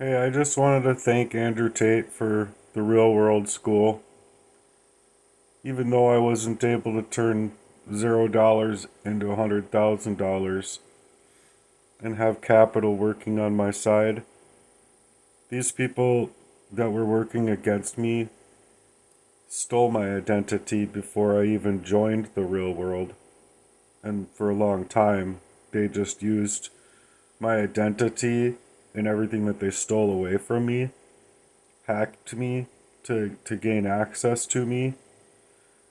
Hey, I just wanted to thank Andrew Tate for the real world school. Even though I wasn't able to turn $0 into $100,000 and have capital working on my side, these people that were working against me stole my identity before I even joined the real world. And for a long time, they just used my identity and everything that they stole away from me, hacked me to gain access to me,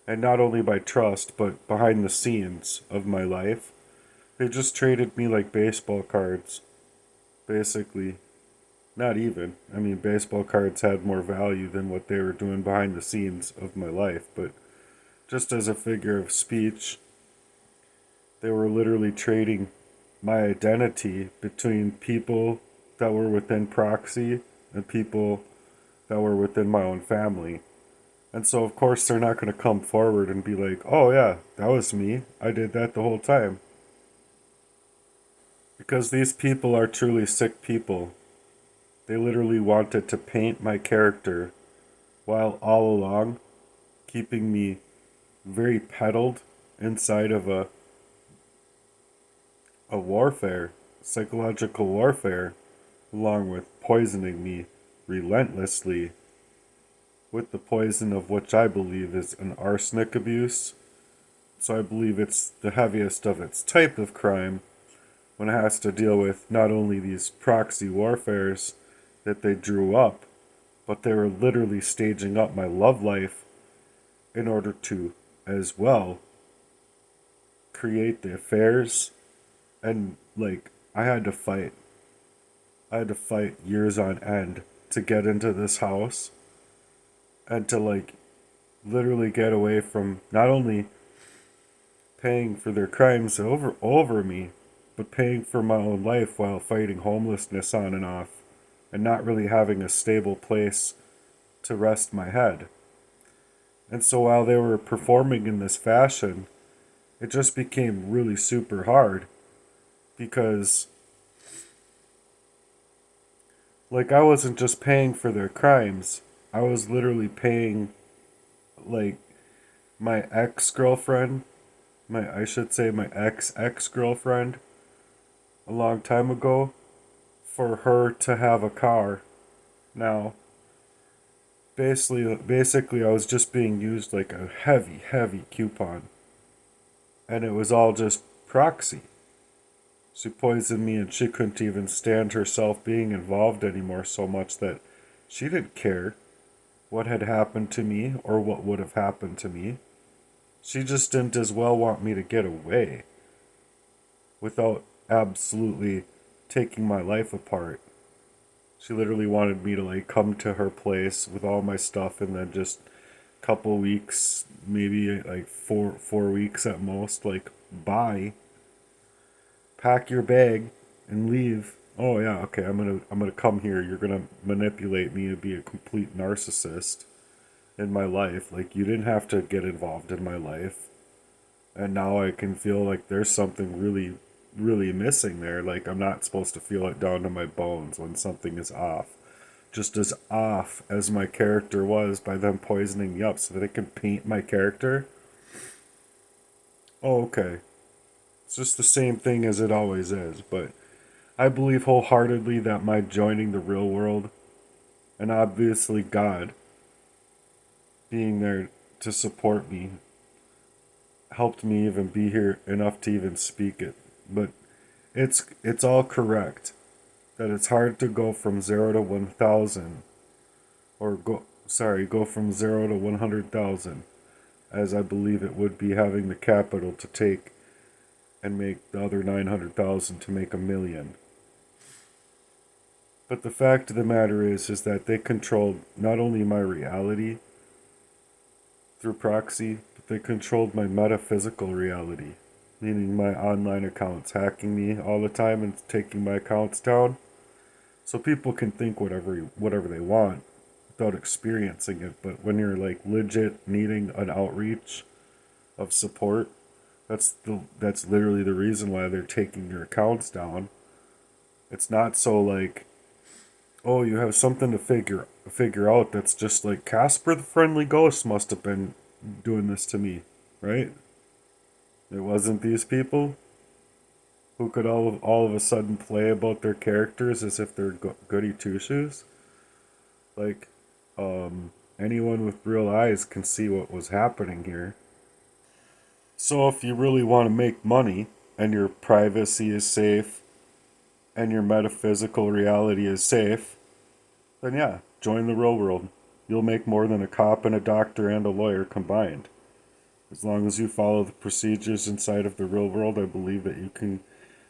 and not only by trust, but behind the scenes of my life. They just traded me like baseball cards, basically. Not even. I mean, baseball cards had more value than what they were doing behind the scenes of my life, but just as a figure of speech, they were literally trading my identity between people that were within proxy and people that were within my own family. And so, of course, they're not going to come forward and be like, oh, yeah, that was me. I did that the whole time. Because these people are truly sick people. They literally wanted to paint my character while all along keeping me very peddled inside of a warfare, psychological warfare, along with poisoning me relentlessly with the poison of which I believe is an arsenic abuse. So I believe it's the heaviest of its type of crime when it has to deal with not only these proxy warfares that they drew up, but they were literally staging up my love life in order to, as well, create the affairs. And, like, I had to fight. I had to fight years on end to get into this house and to, like, literally get away from not only paying for their crimes over me, but paying for my own life while fighting homelessness on and off, and not really having a stable place to rest my head. And so while they were performing in this fashion, it just became really super hard because, like, I wasn't just paying for their crimes, I was literally paying, like, my ex girlfriend, I should say my ex girlfriend, a long time ago, for her to have a car. Now, basically, I was just being used like a heavy coupon, and it was all just proxy. She poisoned me, and she couldn't even stand herself being involved anymore so much that she didn't care what had happened to me or what would have happened to me. She just didn't as well want me to get away without absolutely taking my life apart. She literally wanted me to like come to her place with all my stuff and then just couple weeks, maybe like four weeks at most, like bye, pack your bag and leave. Oh yeah, okay, I'm gonna come here. You're gonna manipulate me to be a complete narcissist in my life. Like you didn't have to get involved in my life. And now I can feel like there's something really missing there. Like I'm not supposed to feel it down to my bones when something is off. Just as off as my character was by them poisoning me up so that they can paint my character. Oh, okay. It's just the same thing as it always is. But I believe wholeheartedly that my joining the real world, and obviously God being there to support me, helped me even be here enough to even speak it. But it's all correct that it's hard to go from 0 to 1,000, or go from 0 to 100,000, as I believe it would be having the capital to take and make the other 900,000 to make a million. But the fact of the matter is that they controlled not only my reality through proxy, but they controlled my metaphysical reality, meaning my online accounts, hacking me all the time and taking my accounts down. So people can think whatever they want without experiencing it. But when you're like legit needing an outreach of support, that's literally the reason why they're taking your accounts down. It's not so like Oh, you have something to figure out that's just like Casper the Friendly Ghost must have been doing this to me, right? It wasn't these people who could all of a sudden play about their characters as if they're goody two shoes. Like, anyone with real eyes can see what was happening here. So if you really want to make money and your privacy is safe and your metaphysical reality is safe, then yeah, join the real world. You'll make more than a cop and a doctor and a lawyer combined. As long as you follow the procedures inside of the real world, I believe that you can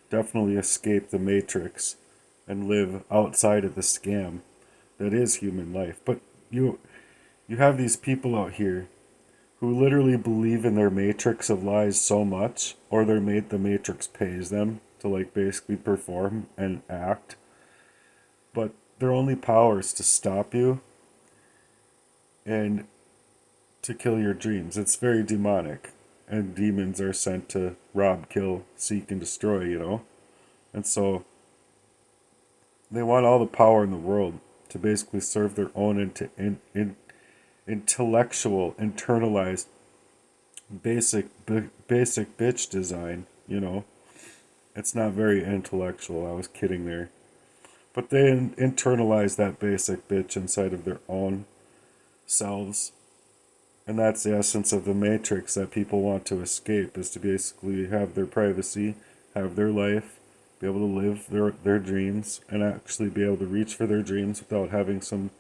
definitely escape the matrix and live outside of the scam that is human life. But you you have these people out here who literally believe in their matrix of lies so much, or the matrix pays them to like basically perform and act, but their only power is to stop you and to kill your dreams. It's very demonic, and demons are sent to rob, kill, seek, and destroy. And so they want all the power in the world to basically serve their own intellectual, internalized, basic bitch design. It's not very intellectual. I was kidding there. But they internalize that basic bitch inside of their own selves. And that's the essence of the matrix that people want to escape, is to basically have their privacy, have their life, be able to live their dreams, and actually be able to reach for their dreams without having some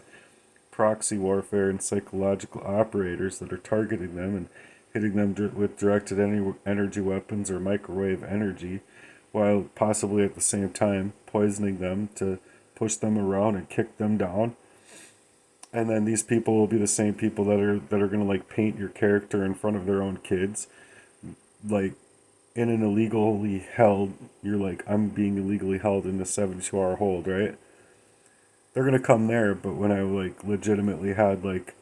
proxy warfare and psychological operators that are targeting them and hitting them with directed energy weapons or microwave energy, while possibly at the same time poisoning them to push them around and kick them down. And then these people will be the same people that are gonna like paint your character in front of their own kids, like in an illegally held. You're like, I'm being illegally held in a 72-hour hold, right? They're gonna come there, but when I like legitimately had like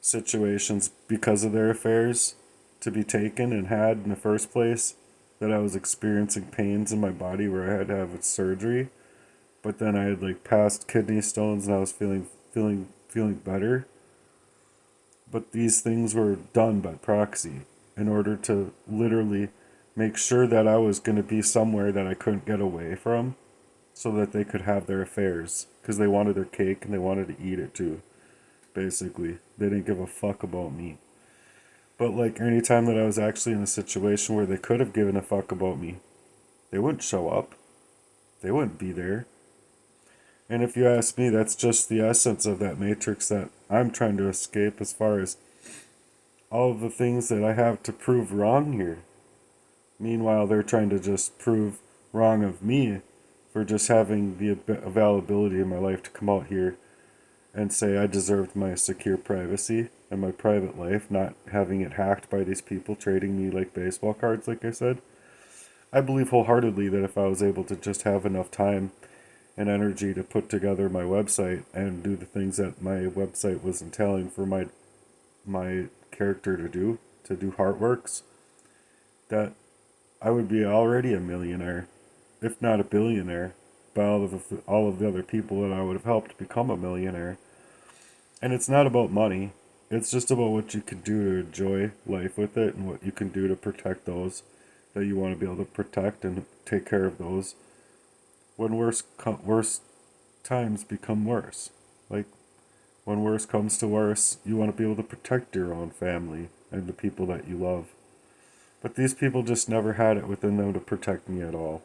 situations because of their affairs to be taken and had in the first place, that I was experiencing pains in my body where I had to have a surgery, but then I had like past kidney stones and I was feeling better. But these things were done by proxy in order to literally make sure that I was going to be somewhere that I couldn't get away from, so that they could have their affairs, because they wanted their cake and they wanted to eat it too. Basically, they didn't give a fuck about me. But like anytime that I was actually in a situation where they could have given a fuck about me, they wouldn't show up. They wouldn't be there. And if you ask me, that's just the essence of that matrix that I'm trying to escape, as far as all of the things that I have to prove wrong here. Meanwhile, they're trying to just prove wrong of me for just having the availability in my life to come out here and say I deserved my secure privacy and my private life, not having it hacked by these people trading me like baseball cards, like I said. I believe wholeheartedly that if I was able to just have enough time and energy to put together my website and do the things that my website was entailing for my character to do heartworks, that I would be already a millionaire, if not a billionaire, by all of the other people that I would have helped become a millionaire. And it's not about money. It's just about what you can do to enjoy life with it, and what you can do to protect those that you want to be able to protect, and take care of those when worse times become worse. Like, when worse comes to worse, you want to be able to protect your own family and the people that you love. But these people just never had it within them to protect me at all.